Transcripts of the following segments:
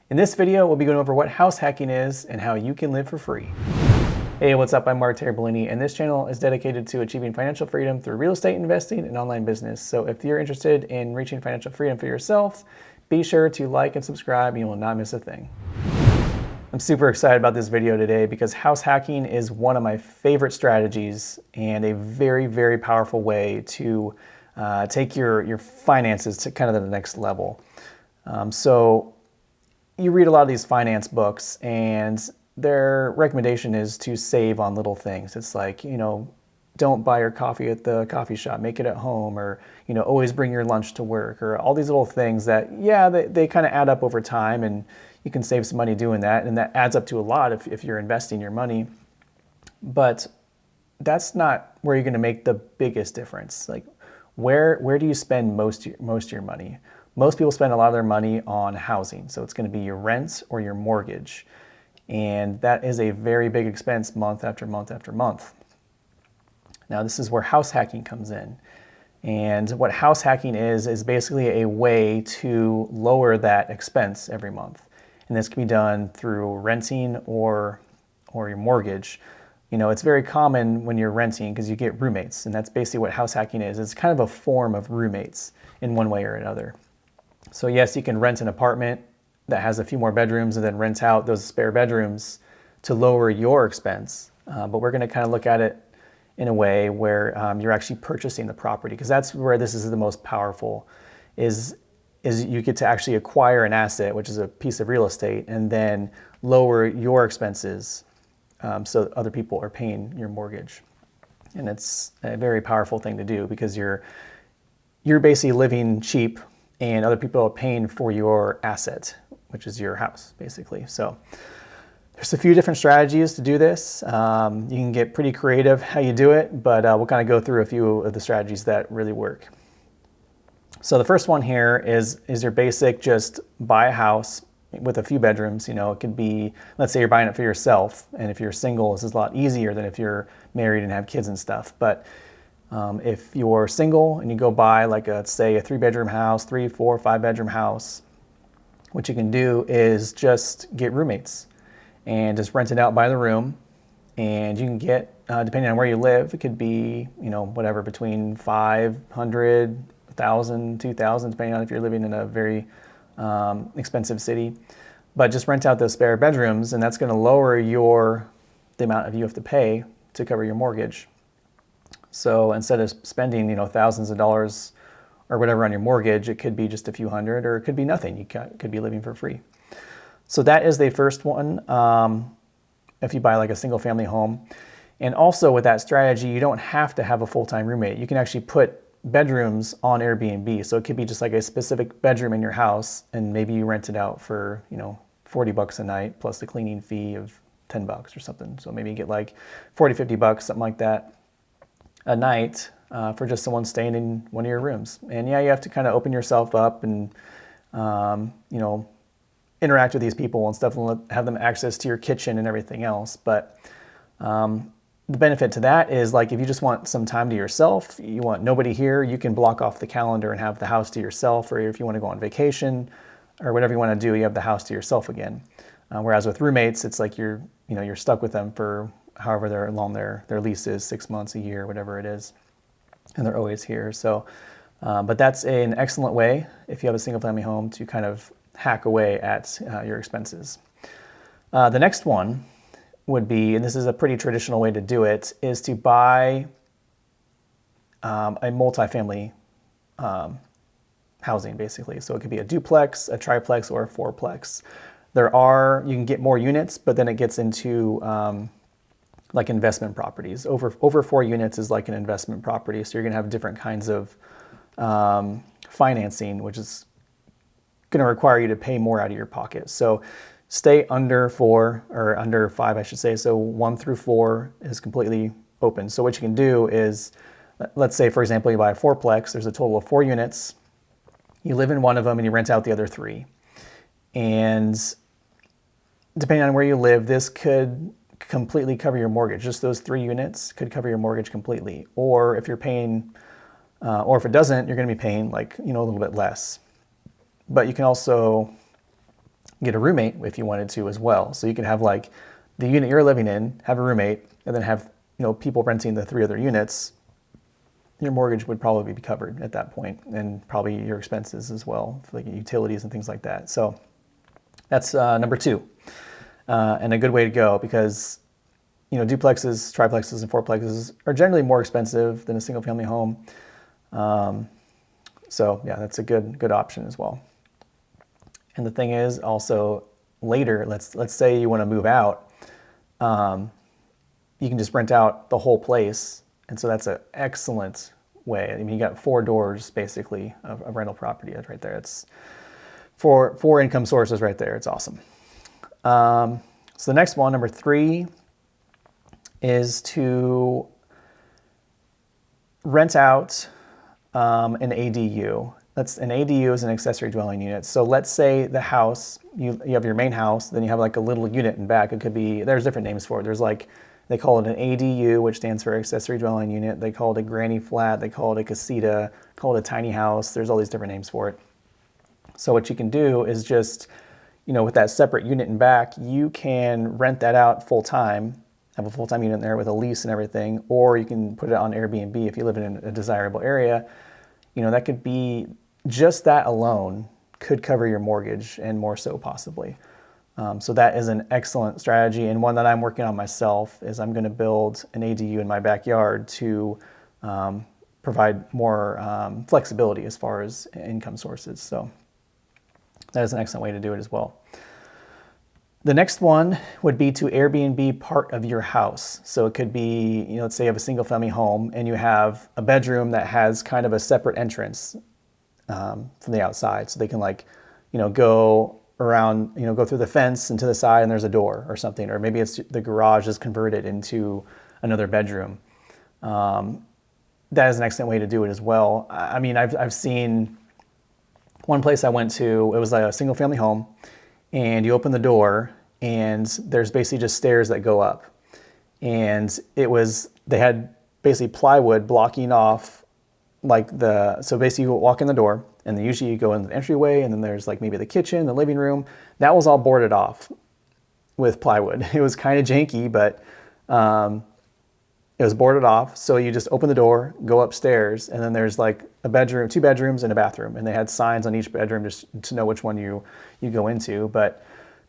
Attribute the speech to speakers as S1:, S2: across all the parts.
S1: In this video, we'll be going over what house hacking is and how you can live for free. Hey, what's up? I'm Mark Bellini, and this channel is dedicated to achieving financial freedom through real estate investing and online business. So if you're interested in reaching financial freedom for yourself, be sure to like and subscribe and you will not miss a thing. I'm super excited about this video today because house hacking is one of my favorite strategies and a very, very powerful way to take your finances to kind of the next level. So you read a lot of these finance books and their recommendation is to save on little things. It's like, don't buy your coffee at the coffee shop, make it at home, or, always bring your lunch to work, or all these little things that, they kind of add up over time and you can save some money doing that. And that adds up to a lot if you're investing your money. But that's not where you're going to make the biggest difference. Like, where do you spend most of your money? Most people spend a lot of their money on housing. So it's going to be your rent or your mortgage. And that is a very big expense month after month after month. Now, this is where house hacking comes in. And what house hacking is basically a way to lower that expense every month. And this can be done through renting or your mortgage. It's very common when you're renting because you get roommates. And that's basically what house hacking is. It's kind of a form of roommates in one way or another. So yes, you can rent an apartment that has a few more bedrooms and then rent out those spare bedrooms to lower your expense. But we're going to kind of look at it in a way where you're actually purchasing the property, because that's where this is the most powerful, is you get to actually acquire an asset, which is a piece of real estate, and then lower your expenses so other people are paying your mortgage. And it's a very powerful thing to do because you're basically living cheap and other people are paying for your asset, which is your house, basically. So there's a few different strategies to do this. You can get pretty creative how you do it, but we'll kind of go through a few of the strategies that really work. So the first one here is your basic, just buy a house with a few bedrooms. It could be, let's say you're buying it for yourself, and if you're single, this is a lot easier than if you're married and have kids and stuff. But if you're single and you go buy let's say a 3-bedroom house, 3, 4, 5-bedroom house, what you can do is just get roommates and just rent it out by the room. And you can get, depending on where you live, it could be, whatever, between 500, 1,000, 2,000, depending on if you're living in a very expensive city. But just rent out those spare bedrooms, and that's going to lower the amount of you have to pay to cover your mortgage. So instead of spending, thousands of dollars or whatever on your mortgage, it could be just a few hundred, or it could be nothing. You could be living for free. So that is the first one, if you buy a single family home. And also with that strategy, you don't have to have a full-time roommate. You can actually put bedrooms on Airbnb. So it could be just a specific bedroom in your house, and maybe you rent it out for, $40 a night plus the cleaning fee of $10 or something. So maybe you get $40, $50, something like that a night for just someone staying in one of your rooms. And you have to kind of open yourself up and, interact with these people and stuff, and have them access to your kitchen and everything else. But the benefit to that is if you just want some time to yourself, you want nobody here, you can block off the calendar and have the house to yourself. Or if you want to go on vacation or whatever you want to do, you have the house to yourself again. Whereas with roommates, it's you're stuck with them for however long their lease is, 6 months, a year, whatever it is, and they're always here. So, but that's an excellent way if you have a single family home to kind of hack away at your expenses. The next one would be, and this is a pretty traditional way to do it, is to buy a multifamily housing, basically. So it could be a duplex, a triplex, or a fourplex. You can get more units, but then it gets into investment properties. Over 4 units is an investment property. So you're going to have different kinds of financing, which is going to require you to pay more out of your pocket. So stay under 4, or under 5, I should say. So 1 through 4 is completely open. So what you can do is, let's say, for example, you buy a fourplex. There's a total of 4 units. You live in one of them and you rent out the other 3. And depending on where you live, this could completely cover your mortgage. Just those 3 units could cover your mortgage completely. Or if you're paying, or if it doesn't, you're going to be paying a little bit less. But you can also get a roommate if you wanted to as well. So you could have like the unit you're living in, have a roommate, and then have, people renting the 3 other units. Your mortgage would probably be covered at that point, and probably your expenses as well, like utilities and things like that. So that's number 2, and a good way to go, because duplexes, triplexes, and fourplexes are generally more expensive than a single family home. So yeah, that's a good option as well. And the thing is also, later, let's say you want to move out, you can just rent out the whole place. And so that's an excellent way. I mean, you got 4 doors basically of rental property right there. It's four income sources right there. It's awesome. So the next one, number 3, is to rent out an ADU. An ADU is an accessory dwelling unit. So let's say the house, you have your main house, then you have like a little unit in back. It could be, there's different names for it. There's like, they call it an ADU, which stands for accessory dwelling unit. They call it a granny flat. They call it a casita, call it a tiny house. There's all these different names for it. So what you can do is just, with that separate unit in back, you can rent that out full time, have a full-time unit there with a lease and everything, or you can put it on Airbnb if you live in a desirable area. That could be, just that alone could cover your mortgage and more so possibly. So that is an excellent strategy, and one that I'm working on myself. Is I'm going to build an ADU in my backyard to provide more flexibility as far as income sources. So that is an excellent way to do it as well. The next one would be to Airbnb part of your house. So it could be, let's say you have a single family home and you have a bedroom that has kind of a separate entrance from the outside. So they can go around, go through the fence and to the side and there's a door or something. Or maybe it's the garage is converted into another bedroom. That is an excellent way to do it as well. I mean, I've seen one place I went to, it was like a single family home, and you open the door and there's basically just stairs that go up. And they had basically plywood blocking off so basically you walk in the door and then usually you go in the entryway and then there's like maybe the kitchen, the living room. That was all boarded off with plywood. It was kind of janky, but it was boarded off. So you just open the door, go upstairs, and then there's like a bedroom, 2 bedrooms and a bathroom. And they had signs on each bedroom just to know which one you go into. But,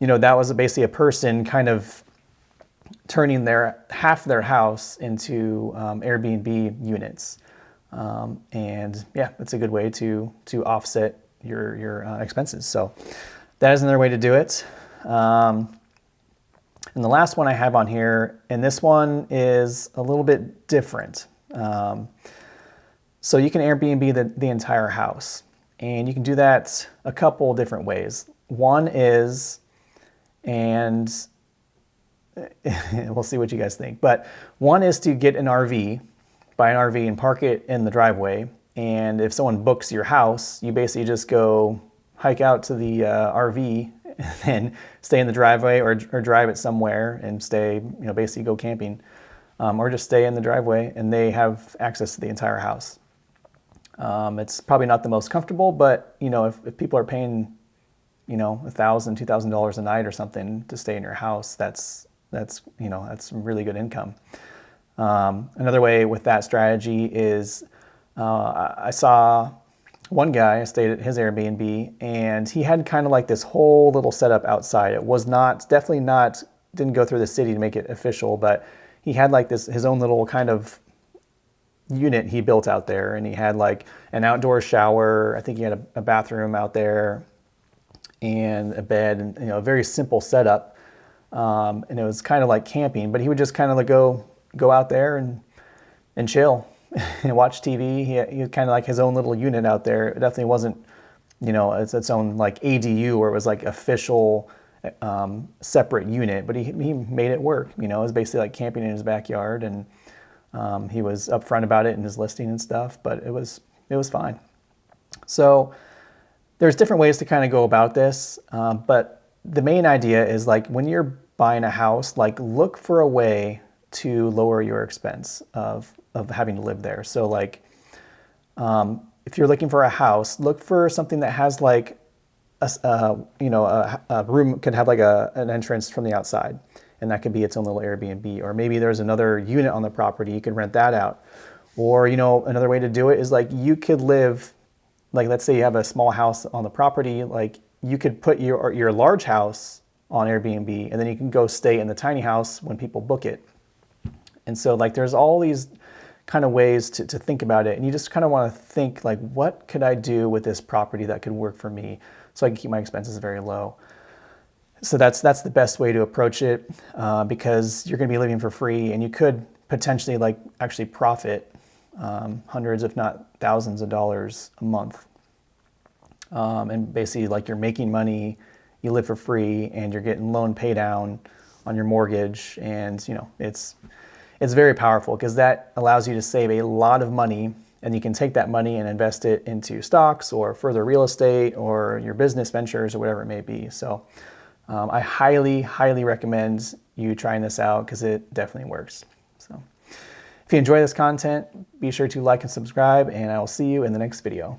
S1: that was basically a person kind of turning half their house into Airbnb units. And yeah, it's a good way to offset your expenses. So that is another way to do it. And the last one I have on here, and this one is a little bit different. So you can Airbnb the entire house, and you can do that a couple different ways. One is, and we'll see what you guys think, but one is to get an RV, buy an RV and park it in the driveway. And if someone books your house, you basically just go hike out to the RV and then stay in the driveway or drive it somewhere and stay, basically go camping, or just stay in the driveway and they have access to the entire house. It's probably not the most comfortable, but if people are paying, $1,000, $2,000 a night or something to stay in your house, that's really good income. Another way with that strategy is, I saw one guy stayed at his Airbnb and he had kind of like this whole little setup outside. It was didn't go through the city to make it official, but he had like his own little kind of unit he built out there, and he had like an outdoor shower. I think he had a bathroom out there and a bed, and a very simple setup. And it was kind of like camping, but he would just kind of like go out there and chill and watch TV. He had kind of like his own little unit out there. It definitely wasn't, its own like ADU where it was like official separate unit, but he made it work. It was basically like camping in his backyard, and he was upfront about it in his listing and stuff, but it was fine. So there's different ways to kind of go about this, but the main idea is like when you're buying a house, like look for a way to lower your expense of having to live there. So like if you're looking for a house, look for something that has like a room could have like an entrance from the outside, and that could be its own little Airbnb. Or maybe there's another unit on the property, you could rent that out. Or, another way to do it is like you could live, like let's say you have a small house on the property, like you could put your large house on Airbnb, and then you can go stay in the tiny house when people book it. And so like there's all these kind of ways to think about it, and you just kind of want to think like, what could I do with this property that could work for me so I can keep my expenses very low. So that's the best way to approach it, because you're going to be living for free, and you could potentially like actually profit hundreds, if not thousands of dollars a month. And basically like you're making money, you live for free, and you're getting loan pay down on your mortgage. And it's very powerful because that allows you to save a lot of money, and you can take that money and invest it into stocks or further real estate or your business ventures or whatever it may be. So I highly, highly recommend you trying this out because it definitely works. So if you enjoy this content, be sure to like and subscribe, and I will see you in the next video.